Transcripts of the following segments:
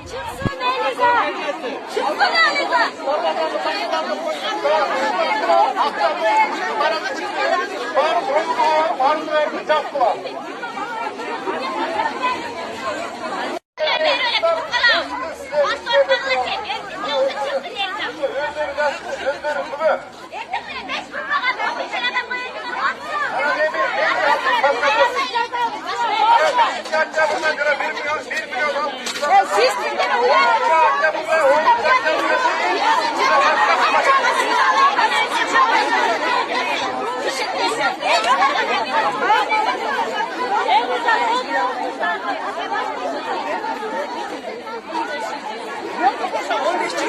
Çıksın Eliza! Çıksın Eliza!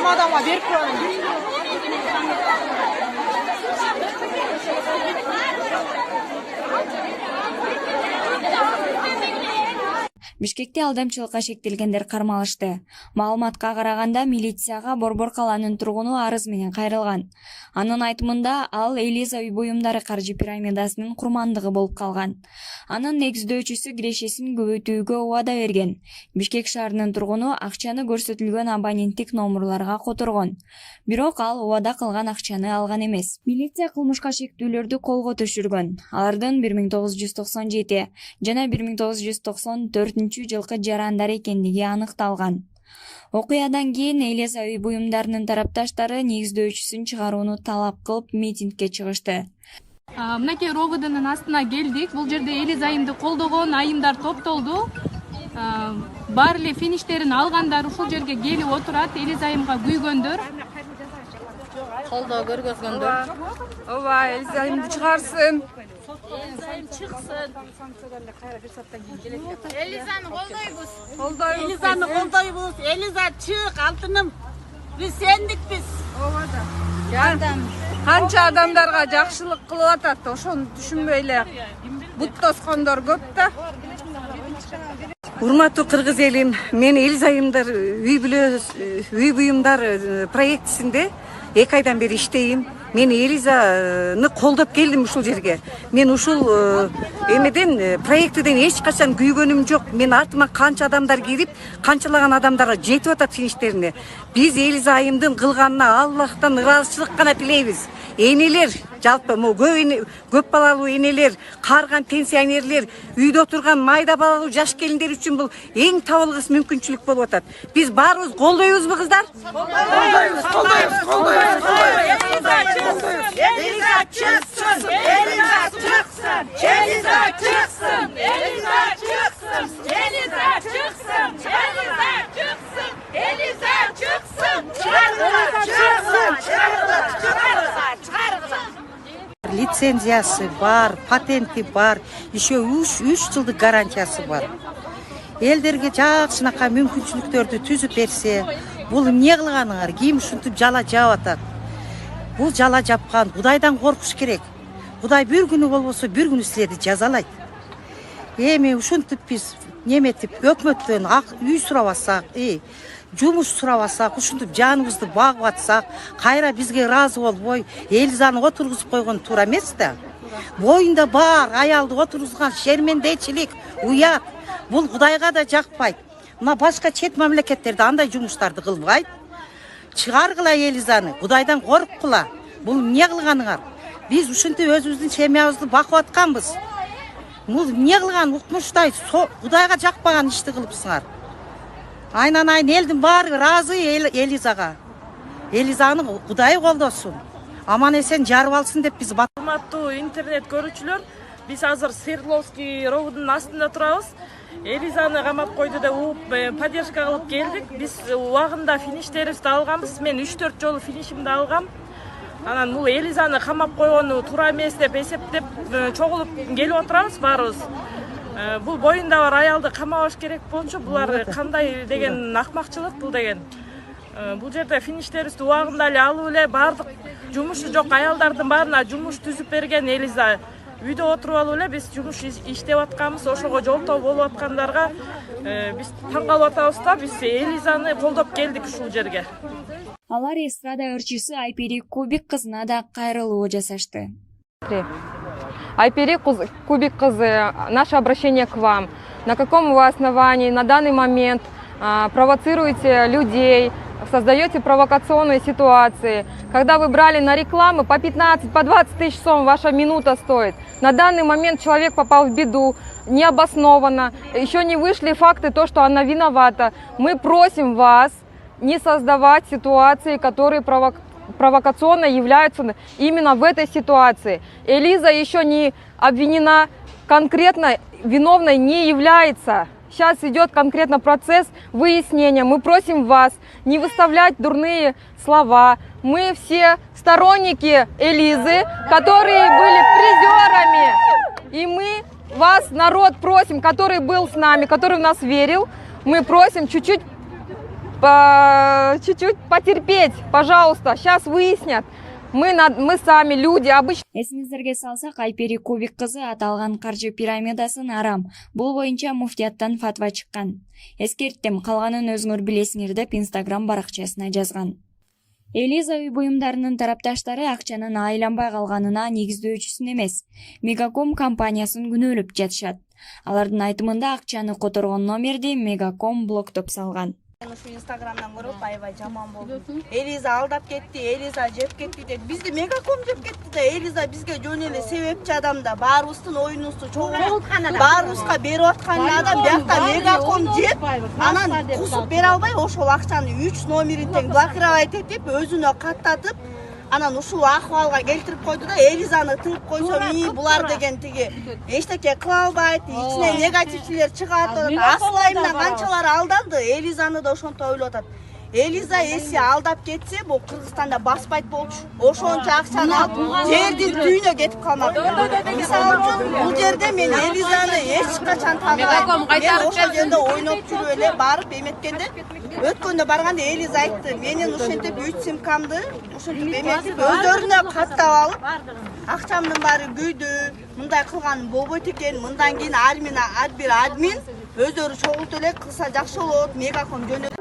Adama bir puan. Бишкекте алдамчылыкка шектелгендер кармалышты. Маалыматка караганда милицияга Борбор каланын тургуну арыз менен кайрылган. Анын айтымында ал Элиза үй буюмдары каржы пирамидасынын курмандыгы болуп калган. Анын негиздөөчүсү кирешесин көбөйтүүгө убада берген. Бишкек шаарынын тургуну акчаны көрсөтүлгөн абоненттик номерларга которгон. Бирок ал убада кылган акчаны алган эмес. Милиция кылмышка шектүүлөрдү колго түшүргөн. Алардын 1997 жана 1994 жылкы жарандар экендиги аныкталган. Окуядан кийин Элиза үй буюмдарынын тарапташтары негиздөөчүсүн чыгарууну талап кылып митингге чыгышты. Мынакей РОВДнын астына келдик. Бул жерде Элиза айымды колдогон айымдар топтолду. Баары эле фиништерин алгандар ушул жерге келип отурат. Элиза айымга күйгөндөр, колдоо көргөзгөндөр. Ооба, Элиза айымды чыгарсын. Eliza'nı koldoybuz. Eliza'nı koldoybuz. Eliza çık altınım. Biz sendik biz. Kança adamlarga jakşılık kılıp atat. Oşonu düşünbөй эле. Бут тоскондор көп да. Урматтуу кыргыз элим, мен Элиза айымдар үй буюмдар проектисинде 2 айдан бери иштейм. Мен Элизаны колдоп келдим ушул жерге. Мен ушул эмеден проектиден эч качан күйгөнүм жок. Мен артыма канча адамдар кирип, канчалаган адамдарга жетип атат фиништерине. Биз Элиза айымдын кылганына Аллахтан ыраазычылык гана тилейбиз. Энелер, жалпы көп балалуу энелер, карган пенсионерлер, үйдө отурган майда балалуу жаш келиндер үчүн бул эң табылгыс мүмкүнчүлүк болуп атат. Биз баарыбыз колдойбузбу кыздар? Колдойбуз. Eliza çıksın! Eliza çıksın! Eliza çıksın! Eliza çıksın! Eliza çıksın! Eliza çıksın! Eliza çıksın! Лицензиясы бар, патенти бар, еще 3 жылдык гарантиясы бар. Элдерге жакшынака мүмкүнчүлүктөрдү түзүп берсе, бул эмне кылганыңар? Ким ушинтип жала жаап атат? Бул жала жапкан, Кудайдан коркуш керек. Кудай бир күнү болбосо бир күнү силерди жазалайт. Эми ушинтип биз неметип өкмөттөн үй сурабасак, жумуш сурабасак, ушинтип жаныбызды багып атсак, кайра бизге ыраазы болбой, Элизаны отургузуп койгон туура эмес да. Боюнда бар аялды отургузган шермендечилик, уят. Бул Кудайга да жакпайт. Мына башка чет мамлекеттерде андай жумуштарды кылбайт. Чыгаргыла Элизаны, Кудайдан корккула. Бул эмне кылганыңар? Биз ушинтип өзүбүздүн семьябызды багып атканбыз. Бул эмне кылган укмуштай Кудайга жакпаган ишти кылыпсыңар. Айнан элдин баары ыраазы Элизага. Элизаны Кудай колдосун. Аман эсен жарып алсын деп биз Урматтуу интернет көрүүчүлөр, биз азыр Свердловский ровдунун астында турабыз. Элизаны камап койду деп угуп, поддержка кылып келдик. Биз убагында фиништерибизди алганбыз. Мен 3-4 жолу финишимди алгам. Анан бул Элизаны камап койгону туура эмес деп эсептеп чогулуп келип отурабыз баарыбыз. Бул боюнда бар аялды камабаш керек болчу. Булар кандай деген акмакчылык бул деген. Бул жерде фиништерибизди убагында эле алып эле баардык жумушу жок аялдардын баарына жумуш түзүп берген Элиза. Үйдө отуруп алып эле биз жумуш иштеп атканбыз. Ошого жолтоо болуп аткандарга биз таң калып атабыз да, биз Элизаны колдоп келдик ушул жерге. Алар эстрада ырчысы Айпери Кубик кызына да кайрылуу жасашты. Айпери Кубик кызы, наше обращение к вам. На каком вы основании на данный момент провоцируете людей, создаете провокационные ситуации. Когда вы брали на рекламы, по 15, по 20 тысяч сом ваша минута стоит. На данный момент человек попал в беду, необоснованно, еще не вышли факты, то, что она виновата. Мы просим вас не создавать ситуации, которые провокационно являются именно в этой ситуации. Элиза еще не обвинена, конкретно виновной не является. Сейчас идет конкретно процесс выяснения. Мы просим вас не выставлять дурные слова. Мы все сторонники Элизы, которые были призерами. И мы вас, народ, просим, который был с нами, который в нас верил, мы просим чуть-чуть потерпеть, пожалуйста. Сейчас выяснят. Мы сами люди, обычно. Эсиңиздерге салсак, Айпери Кубик кызы аталган каржы пирамидасын арам. Бул боюнча муфтияттан фатва чыккан. Эскерттим, калганын өзүңөр билесиңер деп Instagram баракчасына жазган. Элиза үй буюмдарынын тарапташтары акчанын айланбай калганына негиздөөчүсүн эмес, Мегаком компаниясын күнөөлөп жатышат. Алардын айтымында акчаны которгон номерди Мегаком блоктоп салган. Şu Instagram'dan görüp ayvay жаман болду. Элиза алдап кетти, Элиза жеп кетти деп. Бизди Мегаком жеп кетти да, Элиза бизге жөн эле себепчи адам да, баарыбыздын оюнубузду чогултуп, баарыбызга берип аткан адам, биякта Мегаком жеп, анан кусуп бере албай ошол акчаны 3 номерин тең блокировать этип, өзүнө каттатып, анан ушул акыбалга келтирип койду да, Элизаны тыгып койсо, булар деген тиги эчтеке кыла албайт, ичинен негативчилер чыгат. Асыл айымдан канчалар алданды, Элизаны да ошонто ойлоп атат. Элиза эси алдап кетсе, бул Кыргызстанда баспайт болчу. Ошончо акчаны алып, жердин түйүнө кетип калмак. Мисалы үчүн, бул жерде мен Элизаны эч качан тааныбайм. Мен ошол жерде ойноп жүрүп эле барып эметкенде, өткөндө барганда Элиза айтты, менин ушинтип 3 симкамды ушинтип эметип өздөрүнө каттап алып, акчамдын баары күйдү, мындай кылган болбойт экен, мындан кийин ар бир админ өздөрү чогултуп эле кылса жакшы болот, Мегаком жөнөтүп